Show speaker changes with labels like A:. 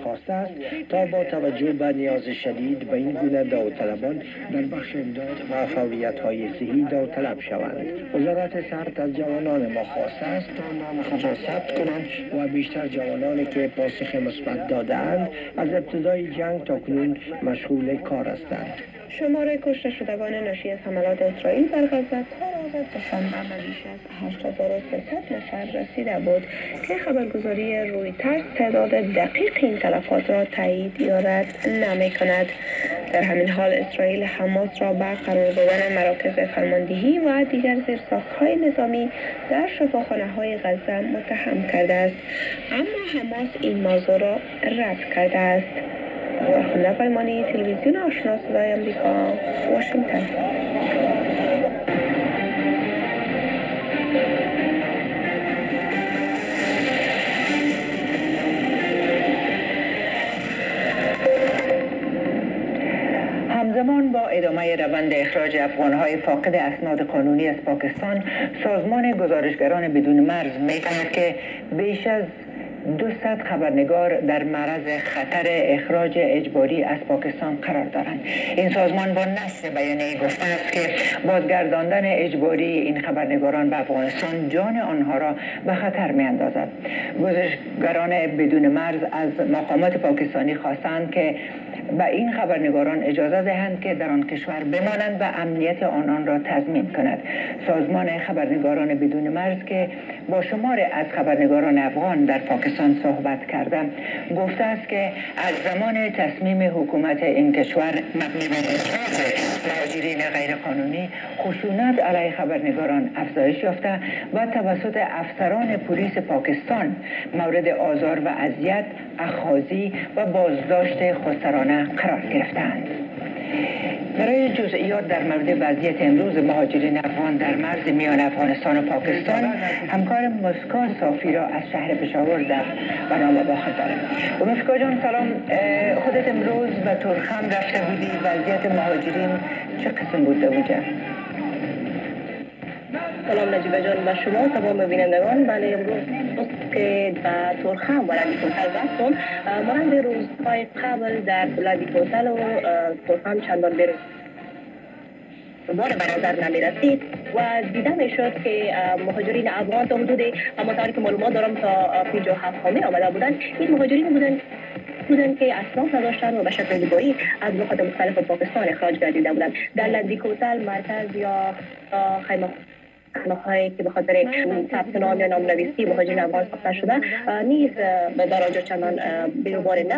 A: خواسته است تا با توجه به نیاز شدید به این گونه داوطلبان در بخش امداد و فعالیت‌های صحی داوطلب شوند. وزارت صحت از جوانان ما خواسته است تا نام خود را ثبت کنند و بیشتر جوانانی که پاسخ مثبت داده‌اند از ابتدای جنگ تاکنون مشغول کار هستند.
B: شمار کشته شدگان ناشی از حملات اسرائیل بر غزه تا روز دوشنبه به بیش از 8300 نفر رسیده بود که خبرگزاری رویترز تعداد دقیق این تلفات را تایید یا رد نمی‌کند. در همین حال اسرائیل حماس را به قرار دادن مراکز فرماندهی و دیگر زیرساخت‌های نظامی در شفاخانه‌های غزه متهم کرده است، اما حماس این موضوع را رد کرده است. فرخنده پیمانی، تلویزیون آشنا صدای امریکا، واشنگتن.
C: همزمان با ادامه روند اخراج افغان‌های فاقد اسناد قانونی از پاکستان، سازمان گزارشگران بدون مرز می‌گوید که بیش از 200 خبرنگار در معرض خطر اخراج اجباری از پاکستان قرار دارند. این سازمان با نشر بیانیه گفته است که بازگرداندن اجباری این خبرنگاران به افغانستان جان آنها را به خطر می‌اندازد. گزارشگران بدون مرز از مقامات پاکستانی خواستند که به این خبرنگاران اجازه دهند که در آن کشور بمانند و امنیت آنان را تضمین کند. سازمان خبرنگاران بدون مرز که با شمار از خبرنگاران افغان در پاکستان صحبت کرده گفته است که از زمان تصمیم حکومت این کشور مبنی بر اخراج مهاجرین غیرقانونی، خشونت علیه خبرنگاران افزایش یافته و توسط افسران پلیس پاکستان مورد آزار و اذیت، اخاذی و بازداشت خودسرانه قرار گرفتند. برای جزئیات در مورد وضعیت امروز مهاجرین افغان در مرز میان افغانستان و پاکستان، همکار مسکا صافی را از شهر پشاور در برنامه با خود دارم. مسکا جان سلام، خودت امروز به ترخم رفته بودی، وضعیت مهاجرین چه قسم بوده اونجا؟
B: سلام نجیبه جان به شما تمام بینندگان. بله، امروز که به ترخم و لدی کوتل رفتم، مانند روزهای قبل در لدی کوتل و ترخم چندان بار به نظر نمی رسید و دیده می شد که مهاجرین افغان تا حدود مطابق که معلومات دارم تا 57 خامه آمده بودند. این مهاجرین بودند که اسناد نداشتند و به شکل اجباری از نقاط مختلف پاکستان اخراج گردیده بودند. در لدی کوتل مرکز یا خانه‌هایی که به خاطر ثبت نام یا نام‌نویسی مهاجرین افغان ساخته شده نیز به درجه چندان بیروبار نبود.